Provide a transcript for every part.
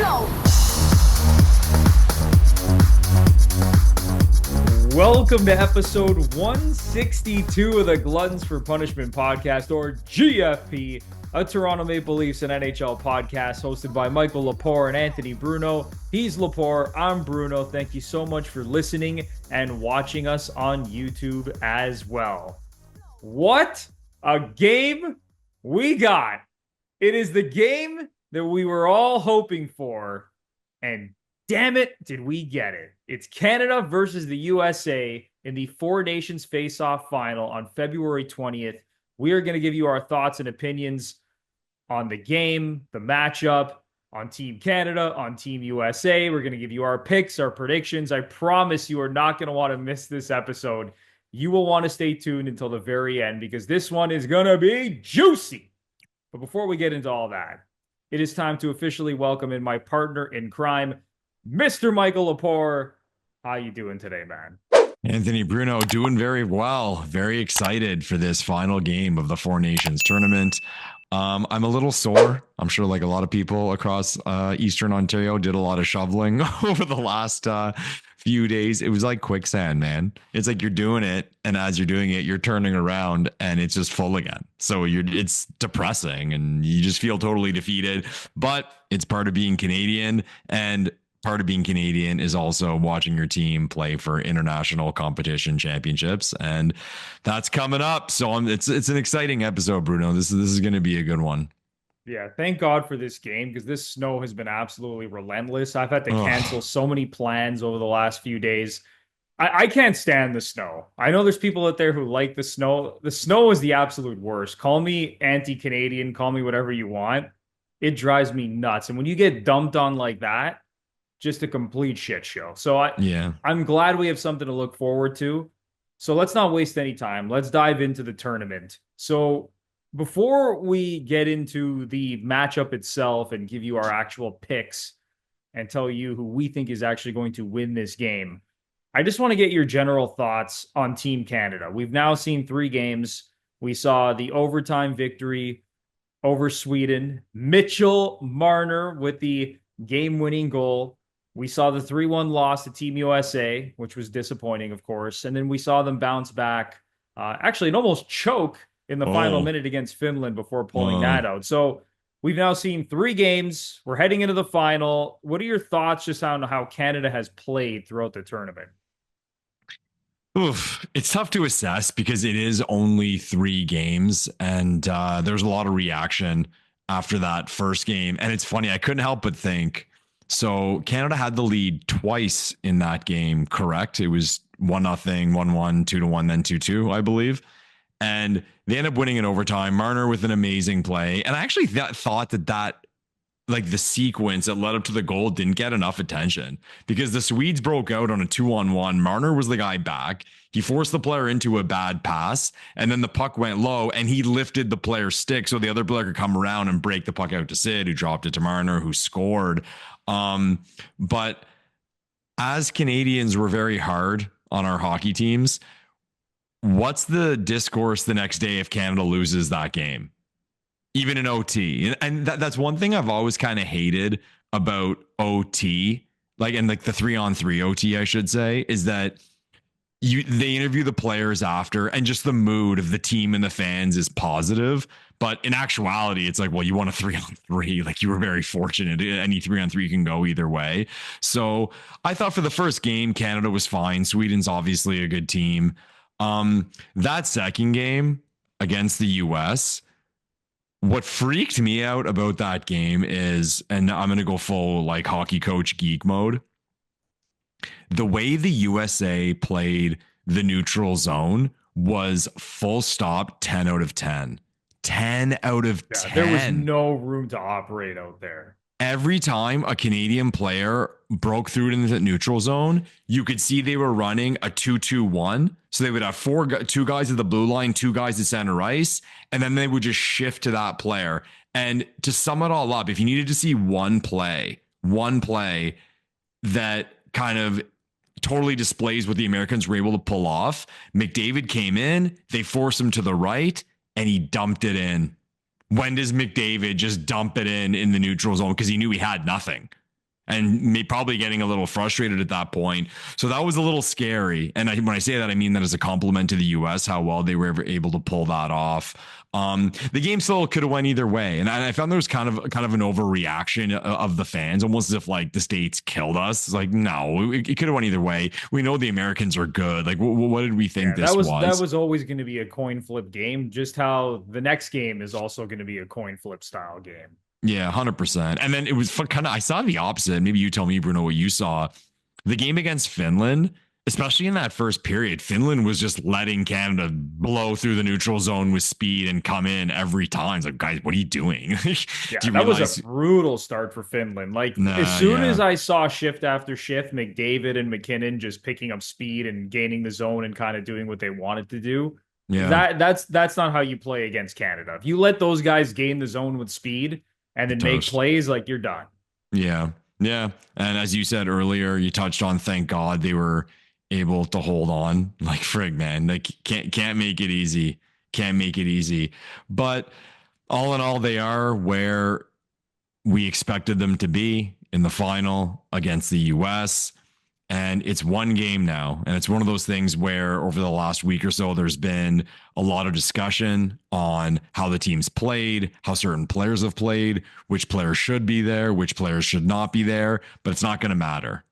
flow. Welcome to episode 162 of the Gluttons For Punishment Podcast, or GFP, a Toronto Maple Leafs and NHL podcast hosted by Michael Lepore and Anthony Bruno. He's Lepore, I'm Bruno. Thank you so much for listening and watching us on YouTube as well. What a game we got. It is the game that we were all hoping for, and damn it, did we get it. It's Canada versus the USA in the Four Nations Face-Off Final on February 20th. We are going to give you our thoughts and opinions on the game, the matchup, on Team Canada, on Team USA. We're going to give you our picks, our predictions. I promise you are not going to want to miss this episode. You will want to stay tuned until the very end because this one is going to be juicy. But before we get into all that, it is time to officially welcome in my partner in crime, Mr. Michael Lepore. How you doing today, man? Anthony Bruno, doing very well. Very excited for this final game of the Four Nations tournament. I'm a little sore. I'm sure like a lot of people across Eastern Ontario did a lot of shoveling over the last few days. It was like quicksand, man. It's like you're doing it, and as you're doing it, you're turning around and it's just full again. So it's depressing and you just feel totally defeated, but it's part of being Canadian, and part of being Canadian is also watching your team play for international competition championships, and that's coming up. So it's an exciting episode, Bruno. This is going to be a good one. Yeah, thank God for this game because this snow has been absolutely relentless. I've had to cancel so many plans over the last few days. I can't stand the snow. I know there's people out there who like the snow. The snow is the absolute worst. Call me anti-Canadian, call me whatever you want. It drives me nuts. And when you get dumped on like that, just a complete shit show. So I'm glad we have something to look forward to. So let's not waste any time. Let's dive into the tournament. So before we get into the matchup itself and give you our actual picks and tell you who we think is actually going to win this game, I just want to get your general thoughts on Team Canada. We've now seen 3 games. We saw the overtime victory over Sweden. Mitchell Marner with the game-winning goal. We saw the 3-1 loss to Team USA, which was disappointing, of course. And then we saw them bounce back, actually an almost choke in the final minute against Finland before pulling that out. So we've now seen 3 games. We're heading into the final. What are your thoughts just on how Canada has played throughout the tournament? It's tough to assess because it is only 3 games, and there's a lot of reaction after that first game. And it's funny, I couldn't help but think, so Canada had the lead twice in that game, correct? It was 1-0, 1-1, 2-1, then 2-2, I believe. And they ended up winning in overtime. Marner with an amazing play. And I actually thought that like the sequence that led up to the goal didn't get enough attention because the Swedes broke out on a 2-on-1. Marner was the guy back. He forced the player into a bad pass, and then the puck went low, and he lifted the player's stick so the other player could come around and break the puck out to Sid, who dropped it to Marner, who scored. But as Canadians, we're very hard on our hockey teams. What's the discourse the next day if Canada loses that game? Even in OT. And that's one thing I've always kind of hated about OT, like the 3-on-3 OT, I should say, is that they interview the players after and just the mood of the team and the fans is positive. But in actuality, it's like, well, you won a 3-on-3. Like, you were very fortunate. Any 3-on-3 can go either way. So I thought for the first game, Canada was fine. Sweden's obviously a good team. That second game against the US, what freaked me out about that game is, and I'm going to go full like hockey coach geek mode, the way the USA played the neutral zone was full stop 10 out of 10. 10 out of 10. There was no room to operate out there. Every time a Canadian player broke through into the neutral zone, you could see they were running a 2-2-1. So they would have 2 guys at the blue line, 2 guys at center ice, and then they would just shift to that player. And to sum it all up, if you needed to see one play that kind of totally displays what the Americans were able to pull off, McDavid came in, they forced him to the right, and he dumped it in. When does McDavid just dump it in the neutral zone? Because he knew he had nothing. and probably getting a little frustrated at that point. So that was a little scary. And when I say that, I mean that as a compliment to the US, how well they were able to pull that off. The game still could have went either way, and I found there was kind of an overreaction of the fans, almost as if like the States killed us. It's like, no, it could have went either way. We know the Americans are good. Like, what did we think this was? That was always going to be a coin flip game. Just how the next game is also going to be a coin flip style game. Yeah, 100%. And then it was kind of, I saw the opposite. Maybe you tell me, Bruno, what you saw. The game against Finland, especially in that first period, Finland was just letting Canada blow through the neutral zone with speed and come in every time. It's like, guys, what are you doing? That was a brutal start for Finland. Like, as soon as I saw shift after shift, McDavid and McKinnon just picking up speed and gaining the zone and kind of doing what they wanted to do. Yeah, that's not how you play against Canada. If you let those guys gain the zone with speed and then make plays, like, you're done. Yeah. Yeah. And as you said earlier, you touched on, thank God they were able to hold on. Like, frig, man, like can't make it easy. Can't make it easy. But all in all, they are where we expected them to be in the final against the US. And it's one game now. And it's one of those things where over the last week or so, there's been a lot of discussion on how the teams played, how certain players have played, which players should be there, which players should not be there. But it's not going to matter.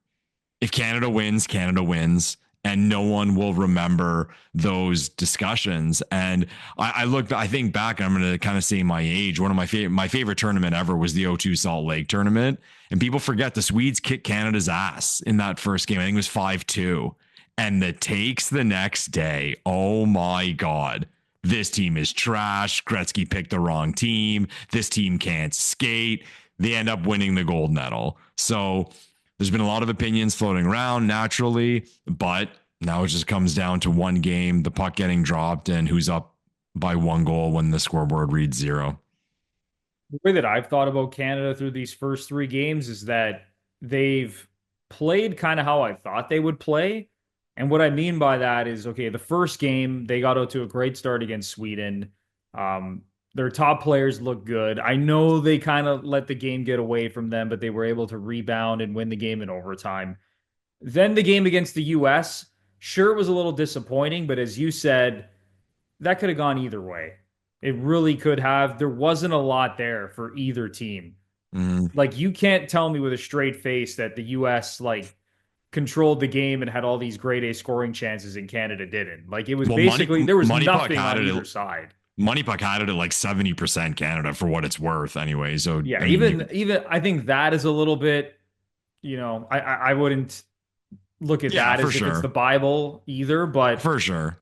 If Canada wins, Canada wins. And no one will remember those discussions. And I think back, and I'm going to kind of say my age. One of my favorite tournament ever was the O2 Salt Lake tournament. And people forget the Swedes kicked Canada's ass in that first game. I think it was 5-2. And the takes the next day, oh my God, this team is trash. Gretzky picked the wrong team. This team can't skate. They end up winning the gold medal. So there's been a lot of opinions floating around naturally, but now it just comes down to one game, the puck getting dropped, and who's up by one goal when the scoreboard reads 0. The way that I've thought about Canada through these first 3 games is that they've played kind of how I thought they would play. And what I mean by that is, okay, the first game, they got out to a great start against Sweden. Their top players look good. I know they kind of let the game get away from them, but they were able to rebound and win the game in overtime. Then the game against the US, sure, it was a little disappointing, but as you said, that could have gone either way. It really could have. There wasn't a lot there for either team. Like, you can't tell me with a straight face that the US, like, controlled the game and had all these grade A scoring chances and Canada didn't. Like, it was basically, there was nothing on either side. Money Puck had it at like 70% Canada for what it's worth anyway. So yeah, even I think that is a little bit, I wouldn't look at that as if it's the Bible either, but for sure.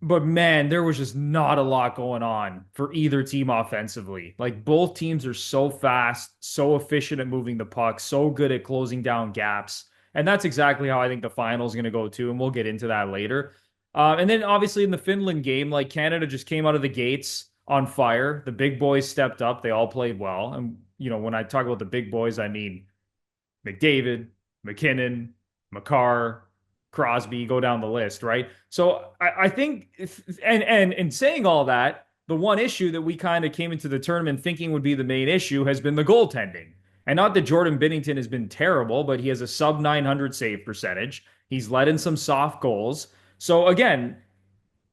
But man, there was just not a lot going on for either team offensively. Like, both teams are so fast, so efficient at moving the puck, so good at closing down gaps. And that's exactly how I think the final is going to go too. And we'll get into that later. And then obviously in the Finland game, like, Canada just came out of the gates on fire. The big boys stepped up. They all played well. And, when I talk about the big boys, I mean McDavid, McKinnon, Makar, Crosby, go down the list, right? So I think, and in saying all that, the one issue that we kind of came into the tournament thinking would be the main issue has been the goaltending. And not that Jordan Binnington has been terrible, but he has a sub 900 save percentage. He's let in some soft goals. So again,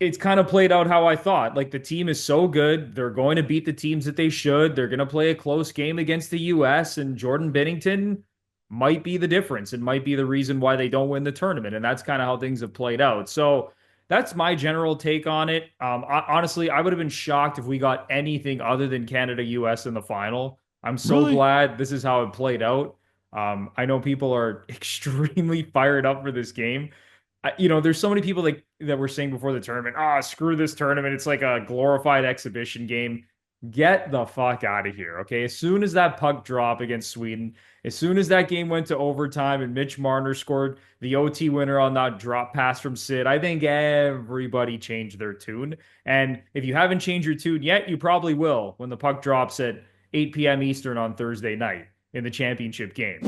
it's kind of played out how I thought. Like, the team is so good. They're going to beat the teams that they should. They're going to play a close game against the US, and Jordan Binnington might be the difference and might be the reason why they don't win the tournament. And that's kind of how things have played out. So that's my general take on it. Honestly, I would have been shocked if we got anything other than Canada-US in the final. I'm so glad this is how it played out. I know people are extremely fired up for this game. There's so many people that were saying before the tournament, screw this tournament. It's like a glorified exhibition game. Get the fuck out of here, okay? As soon as that puck dropped against Sweden, as soon as that game went to overtime and Mitch Marner scored the OT winner on that drop pass from Sid, I think everybody changed their tune. And if you haven't changed your tune yet, you probably will when the puck drops at 8 p.m. Eastern on Thursday night in the championship game.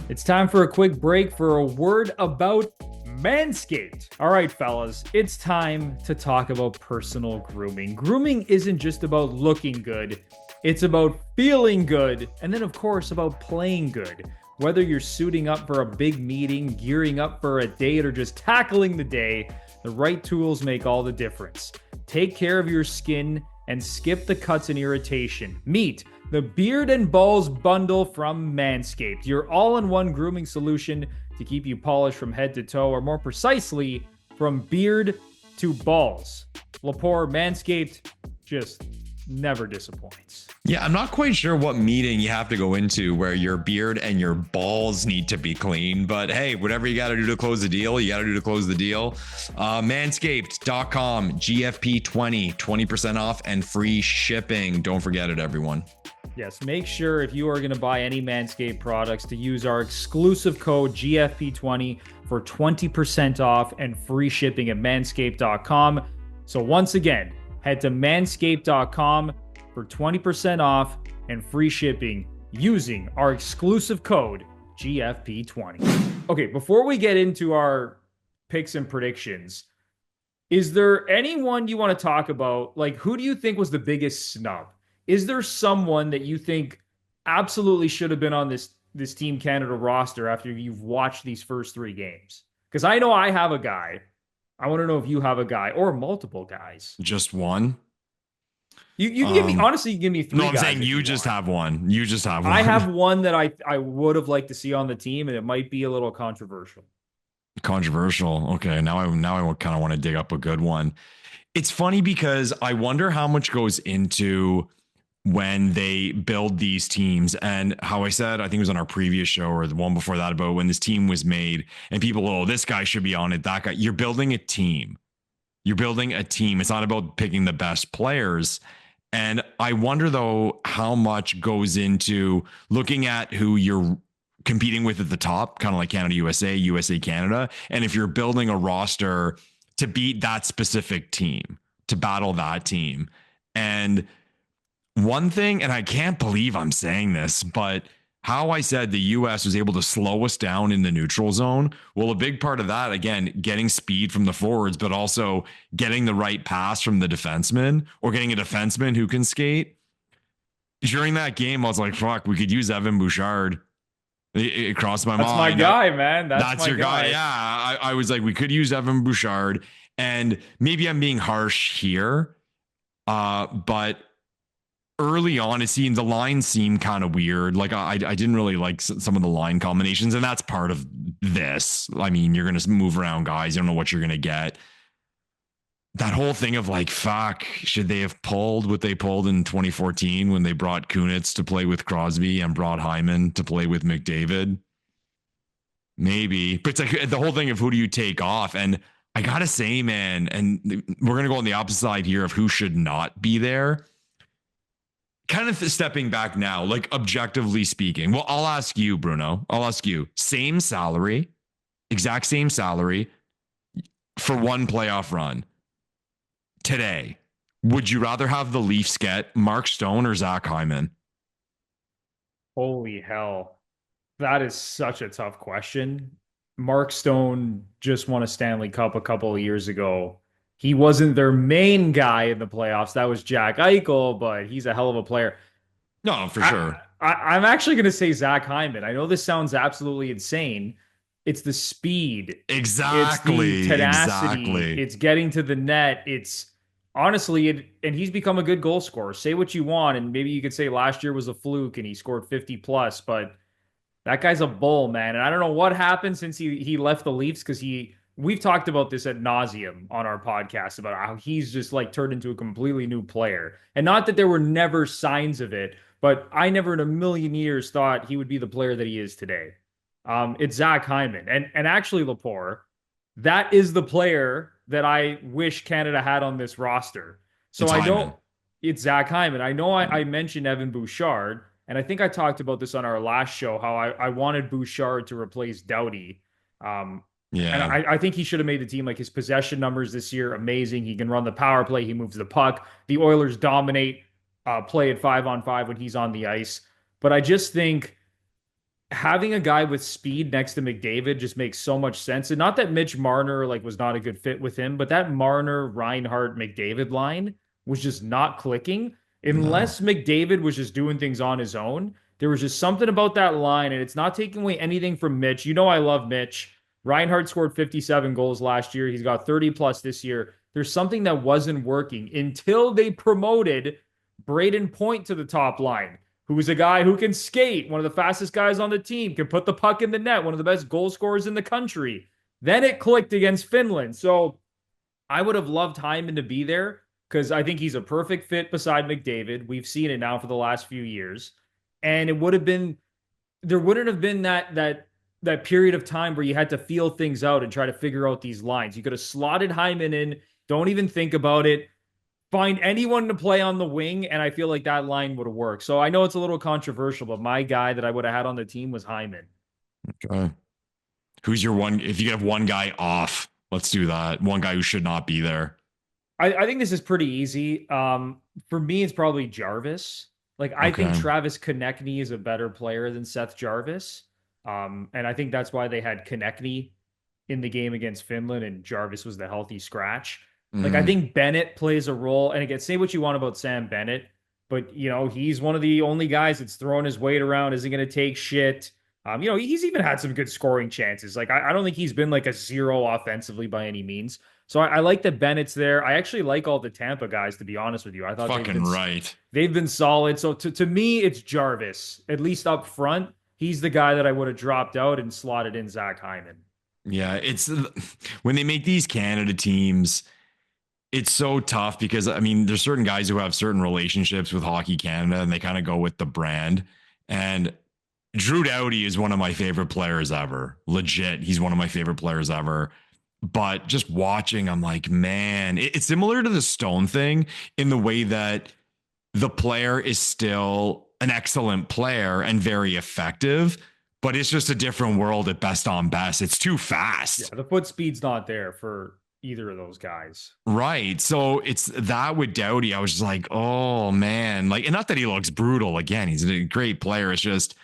It's time for a quick break for a word about Manscaped. All right, fellas, it's time to talk about personal grooming. Grooming isn't just about looking good. It's about feeling good. And then, of course, about playing good. Whether you're suiting up for a big meeting, gearing up for a date, or just tackling the day, the right tools make all the difference. Take care of your skin and skip the cuts and irritation. Meet the Beard and Balls Bundle from Manscaped, your all-in-one grooming solution to keep you polished from head to toe, or more precisely, from beard to balls. Lepore, Manscaped, just never disappoints. Yeah, I'm not quite sure what meeting you have to go into where your beard and your balls need to be clean, but hey, whatever you got to do to close the deal, you got to do to close the deal. Manscaped.com, GFP20, 20% off and free shipping. Don't forget it, everyone. Yes, make sure if you are going to buy any Manscaped products to use our exclusive code GFP20 for 20% off and free shipping at manscaped.com. So once again, head to manscaped.com for 20% off and free shipping using our exclusive code GFP20. Okay, before we get into our picks and predictions, is there anyone you want to talk about? Like, who do you think was the biggest snub? Is there someone that you think absolutely should have been on this Team Canada roster after you've watched these first 3 games? Because I know I have a guy. I want to know if you have a guy or multiple guys. Just one? You can give me, honestly, you can give me 3 No, I'm guys saying you just have one. You just have one. I have one that I would have liked to see on the team, and it might be a little controversial. Controversial. Okay, now I kind of want to dig up a good one. It's funny because I wonder how much goes into when they build these teams, and how I said, I think it was on our previous show or the one before that, about when this team was made and people, oh, this guy should be on it, that guy. You're building a team. You're building a team. It's not about picking the best players. And I wonder, though, how much goes into looking at who you're competing with at the top, kind of like Canada, USA, USA, Canada. And if you're building a roster to beat that specific team, to battle that team. And one thing, and I can't believe I'm saying this, but how I said the US was able to slow us down in the neutral zone. Well, a big part of that, again, getting speed from the forwards, but also getting the right pass from the defenseman, or getting a defenseman who can skate. During that game, I was like, fuck, we could use Evan Bouchard. It crossed my mind. That's my guy, man. That's your guy. Yeah. I was like, we could use Evan Bouchard. And maybe I'm being harsh here, but early on, the lines seemed kind of weird. Like I didn't really like some of the line combinations, and that's part of this. I mean, you're going to move around guys. You don't know what you're going to get. That whole thing of like, fuck, should they have pulled what they pulled in 2014 when they brought Kunitz to play with Crosby and brought Hyman to play with McDavid? Maybe, but it's like the whole thing of who do you take off? And I got to say, man, and we're going to go on the opposite side here of who should not be there. Kind of stepping back now, like objectively speaking. Well, I'll ask you, Bruno. I'll ask you. Same salary, exact same salary for one playoff run. Today, would you rather have the Leafs get Mark Stone or Zach Hyman? Holy hell. That is such a tough question. Mark Stone just won a Stanley Cup a couple of years ago. He wasn't their main guy in the playoffs. That was Jack Eichel, but he's a hell of a player. No, for sure. I'm actually going to say Zach Hyman. I know this sounds absolutely insane. It's the speed. Exactly. It's the tenacity. Exactly. It's getting to the net. It's honestly, and he's become a good goal scorer. Say what you want, and maybe you could say last year was a fluke and he scored 50 plus, but that guy's a bull, man. And I don't know what happened since he left the Leafs, because we've talked about this ad nauseum on our podcast about how he's just like turned into a completely new player. And not that there were never signs of it, but I never in a million years thought he would be the player that he is today. It's Zach Hyman. And actually, Lepore, that is the player that I wish Canada had on this roster. So it's Zach Hyman. I know I mentioned Evan Bouchard, and I think I talked about this on our last show, how I wanted Bouchard to replace Doughty. Yeah. And I think he should have made the team. Like, his possession numbers this year, amazing. He can run the power play. He moves the puck. The Oilers dominate play at 5-on-5 when he's on the ice. But I just think having a guy with speed next to McDavid just makes so much sense. And not that Mitch Marner was not a good fit with him, but that Marner, Reinhart, McDavid line was just not clicking unless McDavid was just doing things on his own. There was just something about that line, and it's not taking away anything from Mitch. You know, I love Mitch. Reinhardt scored 57 goals last year. He's got 30 plus this year. There's something that wasn't working until they promoted Braden Point to the top line, who is a guy who can skate, one of the fastest guys on the team, can put the puck in the net, one of the best goal scorers in the country. Then it clicked against Finland. So I would have loved Hyman to be there because I think he's a perfect fit beside McDavid. We've seen it now for the last few years. And it would have been there wouldn't have been that period of time where you had to feel things out and try to figure out these lines. You could have slotted Hyman in, don't even think about it. Find anyone to play on the wing, and I feel like that line would have worked. So I know it's a little controversial, but my guy that I would have had on the team was Hyman. Okay. Who's your one? If you have one guy off, let's do that. One guy who should not be there. I think this is pretty easy. For me, it's probably Jarvis. Like, I think Travis Konechny is a better player than Seth Jarvis. And I think that's why they had Konechny in the game against Finland and Jarvis was the healthy scratch. Like, I think Bennett plays a role. And again, say what you want about Sam Bennett, but, you know, he's one of the only guys that's throwing his weight around, isn't going to take shit. You know, he's even had some good scoring chances. Like, I don't think he's been like a zero offensively by any means. So I like that Bennett's there. I actually like all the Tampa guys, to be honest with you. I thought they've been solid. So to me, it's Jarvis, at least up front. He's the guy that I would have dropped out and slotted in Zach Hyman. Yeah, it's when they make these Canada teams, it's so tough because, I mean, there's certain guys who have certain relationships with Hockey Canada and they kind of go with the brand. And Drew Doughty is one of my favorite players ever. Legit. He's one of my favorite players ever. But just watching, I'm like, man, it's similar to the Stone thing in the way that the player is still an excellent player and very effective, but it's just a different world at best on best. It's too fast. Yeah, the foot speed's not there for either of those guys. Right. So it's that with Doughty, I was just like, oh man, like, and not that he looks brutal. Again, he's a great player. It's just,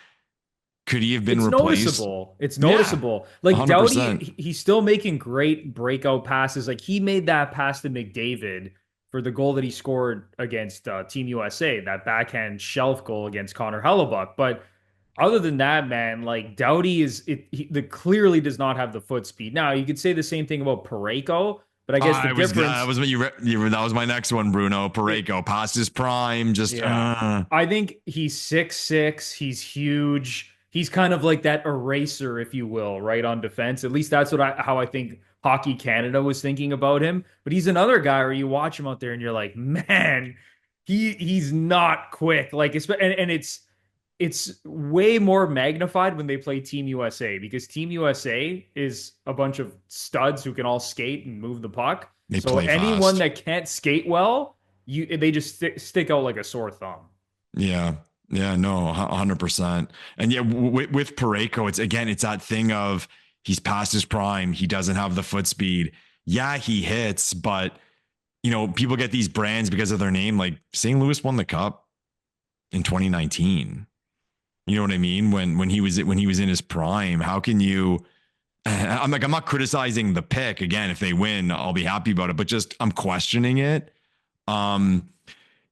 could he have been replaced? It's noticeable. Yeah, like 100%. Doughty, he's still making great breakout passes. Like, he made that pass to McDavid for the goal that he scored against Team USA, that backhand shelf goal against Connor Hellebuck. But other than that, man, like, Doughty clearly does not have the foot speed. Now, you could say the same thing about Parayko, but I guess the difference that was what that was my next one, Bruno. Parayko past his prime. I think he's 6'6". He's huge. He's kind of like that eraser, if you will, right on defense. At least that's how I think Hockey Canada was thinking about him. But he's another guy where you watch him out there and you're like, man, he's not quick. Like, and it's way more magnified when they play Team USA, because Team USA is a bunch of studs who can all skate and move the puck. So anyone that can't skate well, they just stick out like a sore thumb. Yeah. Yeah, no, 100%. And yeah, with Parayko, it's that thing of he's past his prime. He doesn't have the foot speed. Yeah, he hits, but, you know, people get these brands because of their name. Like, St. Louis won the cup in 2019. You know what I mean? When he was in his prime, how can you? I'm not criticizing the pick. Again, if they win, I'll be happy about it. But just I'm questioning it.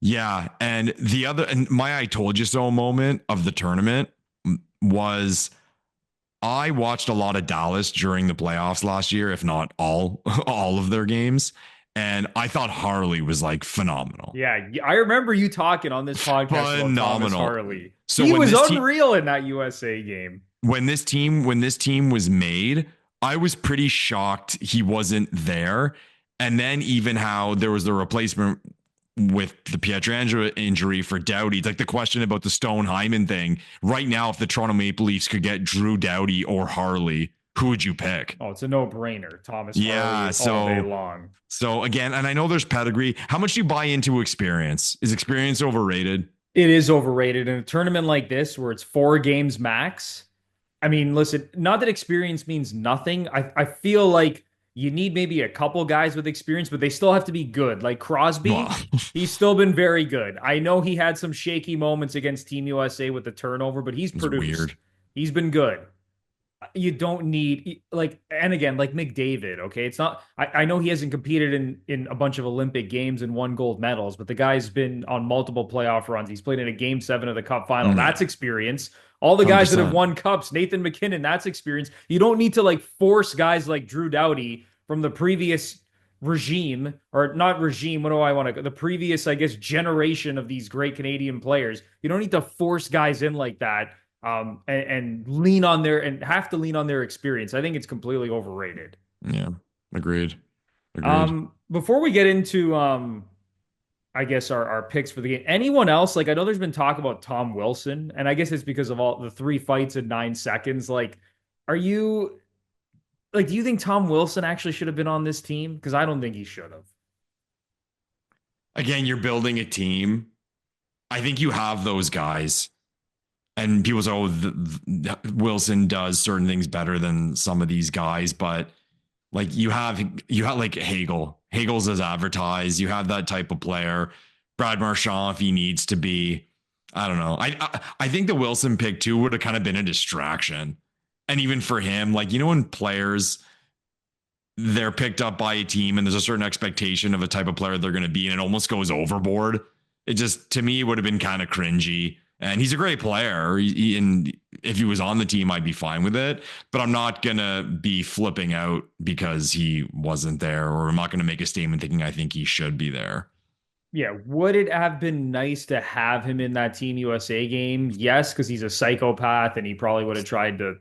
Yeah. And my I told you so moment of the tournament was I watched a lot of Dallas during the playoffs last year, if not all of their games. And I thought Harley was like phenomenal. Yeah. I remember you talking on this podcast about Thomas Harley. So he was unreal in that USA game. When this team was made, I was pretty shocked he wasn't there. And then even how there was the replacement with the Pietrangelo injury for Doughty, like the question about the Stone Hyman thing. Right now, if the Toronto Maple Leafs could get Drew Doughty or Harley, who would you pick? Oh, it's a no-brainer. Thomas Harley all day long. So again, and I know there's pedigree. How much do you buy into experience? Is experience overrated? It is overrated in a tournament like this where it's 4 games max. I mean, listen, not that experience means nothing. I feel like you need maybe a couple guys with experience, but they still have to be good. Like Crosby, he's still been very good. I know he had some shaky moments against Team USA with the turnover, but he's produced. Weird. He's been good. you don't need like, and again, like McDavid, okay, it's not, I know he hasn't competed in a bunch of Olympic games and won gold medals, but the guy's been on multiple playoff runs. He's played in a game 7 of the cup final. Yeah, That's experience. All the guys that have 100%. won cups, Nathan McKinnon, that's experience. You don't need to like force guys like Drew Doughty from the previous regime, or not regime, what do I want to, the previous, I guess, generation of these great Canadian players. You don't need to force guys in like that, and lean on their, and have to lean on their experience. I think it's completely overrated. Yeah, agreed. Agreed. Before we get into I guess our picks for the game, anyone else? Like, I know there's been talk about Tom Wilson, and I guess it's because of all the 3 fights in 9 seconds. Like, are you like, do you think Tom Wilson actually should have been on this team? Because I don't think he should have. Again, you're building a team. I think you have those guys. And people say, oh, Wilson does certain things better than some of these guys, but like you have like Hagel. Hagel's as advertised. You have that type of player. Brad Marchand, if he needs to be. I don't know. I think the Wilson pick too would have kind of been a distraction. And even for him, like, when players, they're picked up by a team and there's a certain expectation of a type of player they're going to be, and it almost goes overboard. It just, to me, would have been kind of cringy. And he's a great player. And if he was on the team, I'd be fine with it. But I'm not going to be flipping out because he wasn't there, or I'm not going to make a statement thinking I think he should be there. Yeah, would it have been nice to have him in that Team USA game? Yes, because he's a psychopath and he probably would have tried to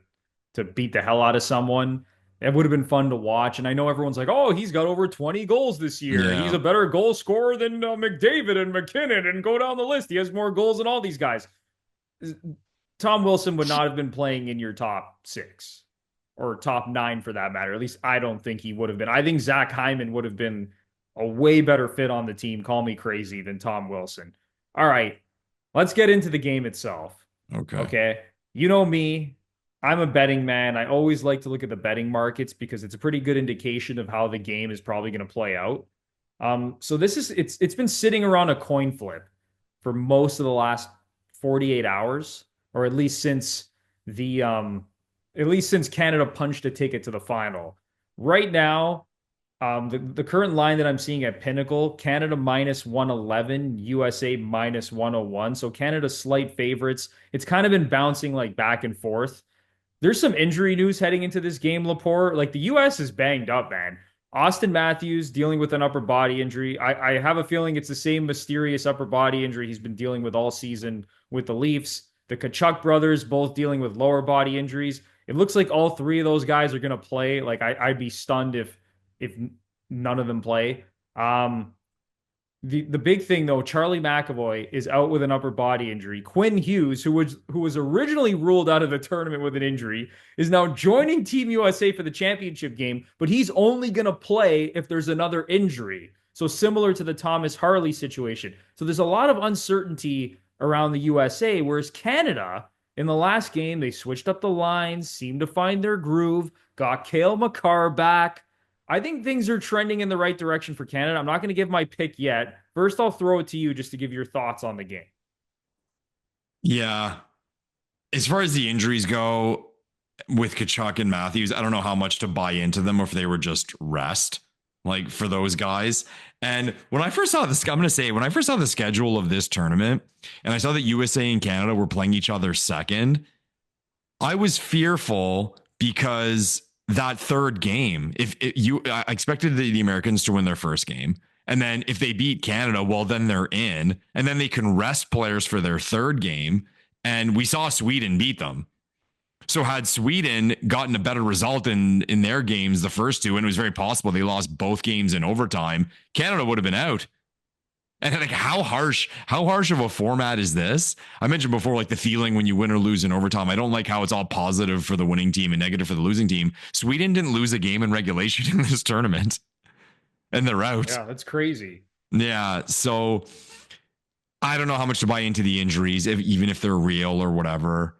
beat the hell out of someone. It would have been fun to watch. And I know everyone's like, "Oh, he's got over 20 goals this year. He's Yeah. a better goal scorer than McDavid and McKinnon, and go down the list. He has more goals than all these guys." Tom Wilson would not have been playing in your top 6 or top 9 for that matter. At least I don't think he would have been. I think Zach Hyman would have been a way better fit on the team, call me crazy, than Tom Wilson. All right, let's get into the game itself. Okay. Okay. You know me, I'm a betting man. I always like to look at the betting markets because it's a pretty good indication of how the game is probably going to play out. So this is, it's been sitting around a coin flip for most of the last 48 hours, or the at least since Canada punched a ticket to the final. Right now, the current line that I'm seeing at Pinnacle, Canada minus 111, USA minus 101. So Canada slight favorites. It's kind of been bouncing like back and forth. There's some injury news heading into this game, Lepore. Like, the US is banged up, man. Austin Matthews dealing with an upper body injury. I have a feeling it's the same mysterious upper body injury he's been dealing with all season with the Leafs. The Kachuk brothers both dealing with lower body injuries. It looks like all 3 of those guys are going to play. Like, I'd be stunned if none of them play. The big thing though, Charlie McAvoy is out with an upper body injury. Quinn Hughes, who was originally ruled out of the tournament with an injury, is now joining Team USA for the championship game, but he's only going to play if there's another injury. So similar to the Thomas Harley situation. So there's a lot of uncertainty around the USA, whereas Canada, in the last game, they switched up the lines, seemed to find their groove, got Cale Makar back. I think things are trending in the right direction for Canada. I'm not going to give my pick yet. First, I'll throw it to you just to give your thoughts on the game. Yeah. As far as the injuries go with Kachuk and Matthews, I don't know how much to buy into them, or if they were just rest, like, for those guys. And when I first saw this, I'm going to say, when I first saw the schedule of this tournament and I saw that USA and Canada were playing each other second, I was fearful because that third game, I expected the Americans to win their first game. And then if they beat Canada, well, then they're in. And then they can rest players for their third game. And we saw Sweden beat them. So had Sweden gotten a better result in their games, the first 2, and it was very possible they lost both games in overtime, Canada would have been out. And like, how harsh of a format is this? I mentioned before, like, the feeling when you win or lose in overtime. I don't like how it's all positive for the winning team and negative for the losing team. Sweden didn't lose a game in regulation in this tournament, and they're out. Yeah, that's crazy. Yeah. So I don't know how much to buy into the injuries, even if they're real or whatever.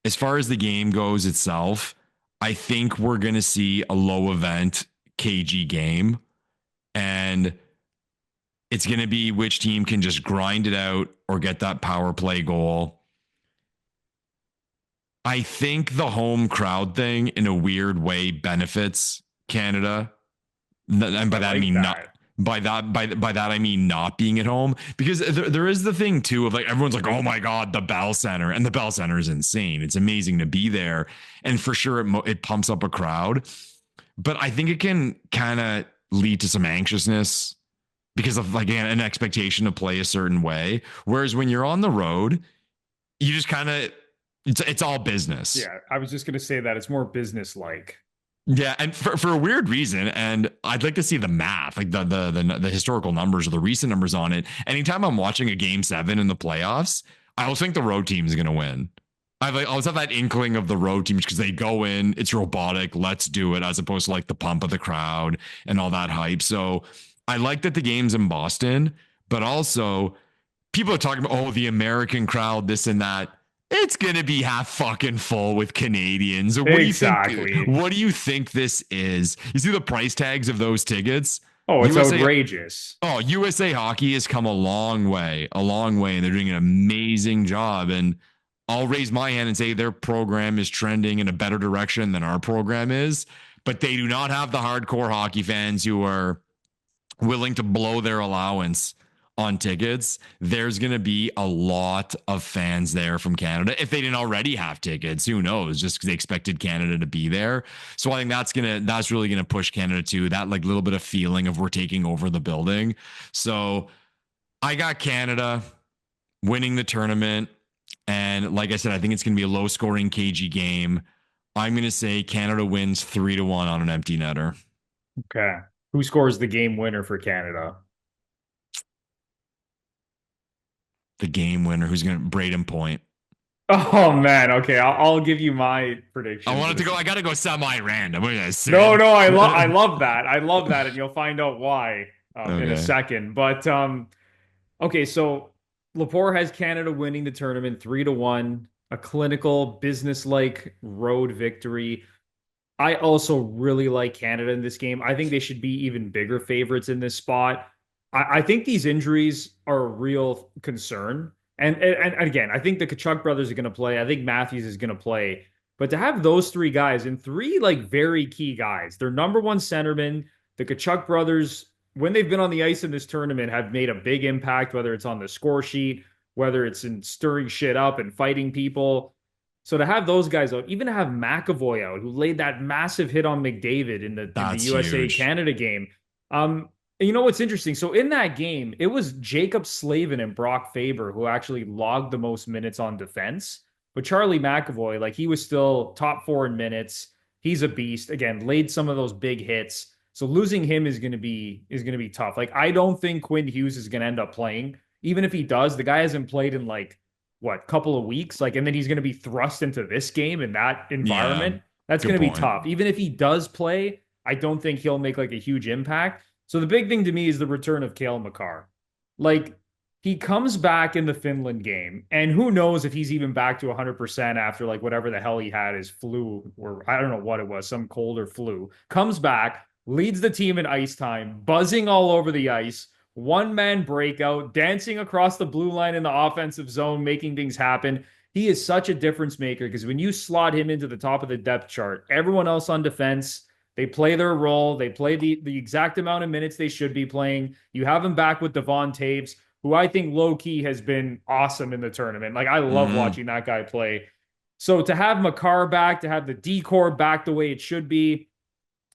As far as the game goes itself, I think we're going to see a low event KG game, and it's going to be which team can just grind it out or get that power play goal. I think the home crowd thing in a weird way benefits Canada. And by I that I like mean not that. by that I mean not being at home, because there is the thing too of like everyone's like, oh my god, the Bell Center, and the Bell Center is insane. It's amazing to be there, and for sure it pumps up a crowd, but I think it can kind of lead to some anxiousness because of like an expectation to play a certain way. Whereas when you're on the road, you just kind of it's all business. Yeah, I was just gonna say that it's more business like. Yeah, and for a weird reason, and I'd like to see the math, like the historical numbers or the recent numbers on it. Anytime I'm watching a game 7 in the playoffs, I always think the road team is going to win. I always have that inkling of the road teams because they go in, it's robotic, let's do it, as opposed to like the pump of the crowd and all that hype. So I like that the game's in Boston, but also people are talking about, oh, the American crowd, this and that. It's gonna be half fucking full with Canadians. What do you think? Exactly. What do you think this is? You see the price tags of those tickets? Oh, it's USA. outrageous. Oh, USA Hockey has come a long way, and they're doing an amazing job. And I'll raise my hand and say their program is trending in a better direction than our program is. But they do not have the hardcore hockey fans who are willing to blow their allowance on tickets. There's going to be a lot of fans there from Canada. If they didn't already have tickets, who knows? Just because they expected Canada to be there. So I think that's really gonna push Canada to that like little bit of feeling of we're taking over the building. So I got Canada winning the tournament. And like I said, I think it's gonna be a low scoring cagey game. I'm gonna say Canada wins 3-1 on an empty netter. Okay. Who scores the game winner for Canada? The game winner, who's gonna Braden Point. Oh man, okay. I'll give you my I prediction for wanted to this. go. I got to go semi-random. What did I No, say? no, I love that. I love that, and you'll find out why in a Okay. second. But okay, so Lepore has Canada winning the tournament 3-1, a clinical, business-like road victory. I also really like Canada in this game. I think they should be even bigger favorites in this spot. I think these injuries are a real concern. And again, I think the Kachuk brothers are going to play. I think Matthews is going to play. But to have those three guys and three like very key guys, their number one centerman, the Kachuk brothers, when they've been on the ice in this tournament, have made a big impact, whether it's on the score sheet, whether it's in stirring shit up and fighting people. So to have those guys out, even to have McAvoy out, who laid that massive hit on McDavid in the That's USA huge. Canada game. And you know what's interesting? So in that game, it was Jacob Slavin and Brock Faber who actually logged the most minutes on defense. But Charlie McAvoy, like he was still top 4 in minutes. He's a beast. Again, laid some of those big hits. So losing him is gonna be tough. Like I don't think Quinn Hughes is gonna end up playing. Even if he does, the guy hasn't played in like what couple of weeks, like, and then he's going to be thrust into this game in that Yeah. environment. That's going Good to be point. tough. Even if he does play, I don't think he'll make like a huge impact. So the big thing to me is the return of Cale Makar. Like he comes back in the Finland game, and who knows if he's even back to 100% after like whatever the hell he had, his flu, or I don't know what it was, some cold or flu. Comes back, leads the team in ice time, buzzing all over the ice, one man breakout, dancing across the blue line in the offensive zone, making things happen. He is such a difference maker because when you slot him into the top of the depth chart, everyone else on defense, they play their role. They play the exact amount of minutes they should be playing. You have him back with Devon Taves, who I think low key has been awesome in the tournament. Like I love Mm-hmm. watching that guy play. So to have Makar back, to have the decor back the way it should be,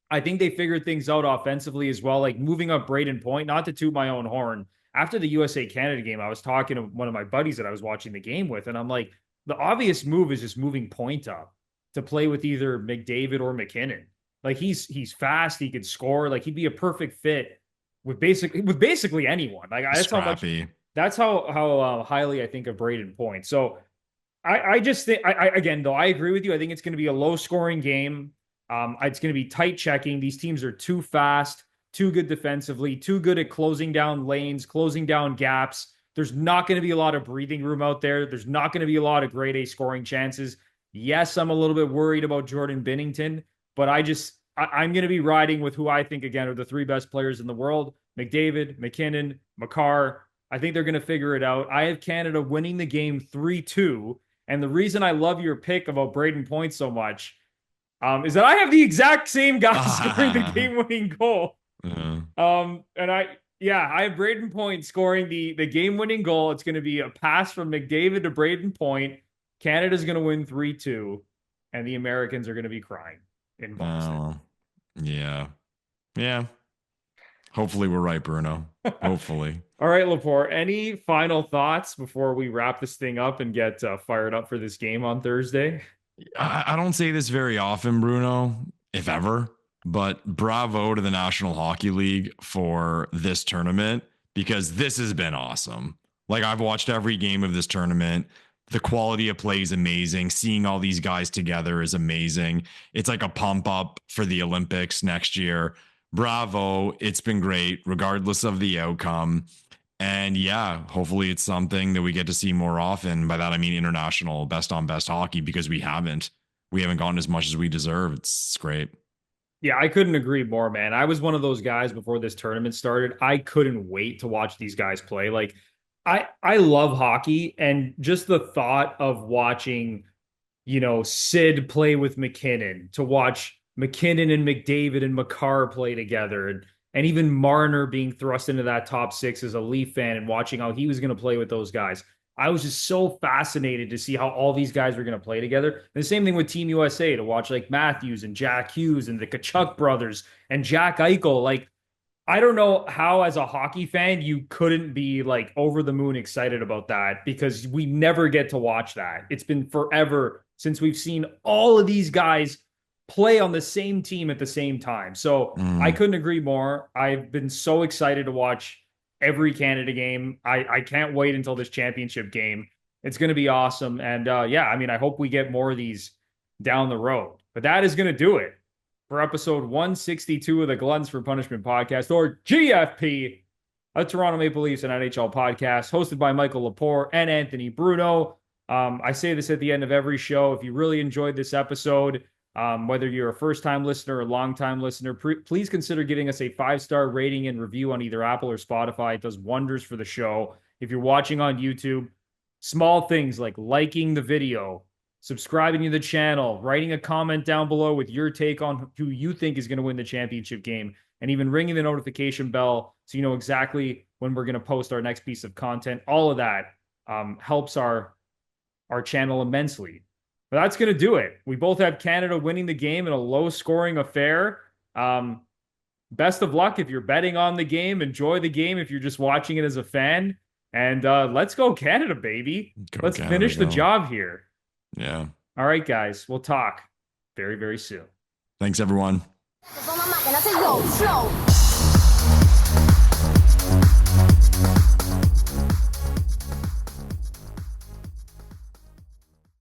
I think they figured things out offensively as well, like moving up Braden Point, not to toot my own horn. After the USA Canada game, I was talking to one of my buddies that I was watching the game with, and I'm like, the obvious move is just moving Point up to play with either McDavid or McKinnon. Like he's fast, he could score, like he'd be a perfect fit with basically anyone. Like Scrappy. that's how highly I think of Braden Point. So I just think I again though I agree with you. I think it's going to be a low scoring game. It's going to be tight checking. These teams are too fast, too good defensively, too good at closing down lanes, closing down gaps. There's not going to be a lot of breathing room out there. There's not going to be a lot of grade A scoring chances. Yes, I'm a little bit worried about Jordan Binnington, but I'm going to be riding with who I think again are the three best players in the world: McDavid, McKinnon, Makar. I think they're going to figure it out. I have Canada winning the game 3-2. And the reason I love your pick about Braden Point so much is that I have the exact same guy scoring the game-winning goal. And I have Braden Point scoring the game-winning goal. It's going to be a pass from McDavid to Braden Point. Canada's going to win 3-2, and the Americans are going to be crying in Boston. Yeah. Hopefully we're right, Bruno. Hopefully. All right, Lepore, any final thoughts before we wrap this thing up and get fired up for this game on Thursday? I don't say this very often, Bruno, if ever, but bravo to the National Hockey League for this tournament, because this has been awesome. Like, I've watched every game of this tournament. The quality of play is amazing. Seeing all these guys together is amazing. It's like a pump up for the Olympics next year. Bravo. It's been great, regardless of the outcome. And yeah, hopefully it's something that we get to see more often. By that, I mean international best on best hockey, because we haven't gotten as much as we deserve. It's great. Yeah, I couldn't agree more, man. I was one of those guys before this tournament started. I couldn't wait to watch these guys play. Like, I love hockey, and just the thought of watching, Sid play with McKinnon, to watch McKinnon and McDavid and Makar play together, and even Marner being thrust into that top six as a Leaf fan and watching how he was going to play with those guys. I was just so fascinated to see how all these guys were going to play together. And the same thing with Team USA, to watch like Matthews and Jack Hughes and the Kachuk brothers and Jack Eichel. Like, I don't know how, as a hockey fan, you couldn't be like over the moon excited about that, because we never get to watch that. It's been forever since we've seen all of these guys play on the same team at the same time. So I couldn't agree more. I've been so excited to watch every Canada game. I can't wait until this championship game. It's going to be awesome. And I hope we get more of these down the road. But that is going to do it for episode 162 of the Gluttons For Punishment Podcast, or GFP, a Toronto Maple Leafs and NHL podcast, hosted by Michael Lepore and Anthony Bruno. I say this at the end of every show. If you really enjoyed this episode, whether you're a first-time listener or long-time listener, please consider giving us a 5-star rating and review on either Apple or Spotify. It does wonders for the show. If you're watching on YouTube, small things like liking the video, subscribing to the channel, writing a comment down below with your take on who you think is going to win the championship game, and even ringing the notification bell so you know exactly when we're going to post our next piece of content. All of that helps our channel immensely. But that's going to do it. We both have Canada winning the game in a low-scoring affair. Best of luck if you're betting on the game. Enjoy the game if you're just watching it as a fan. And let's go Canada, baby. Let's finish the job here. Yeah. All right, guys. We'll talk very, very soon. Thanks, everyone.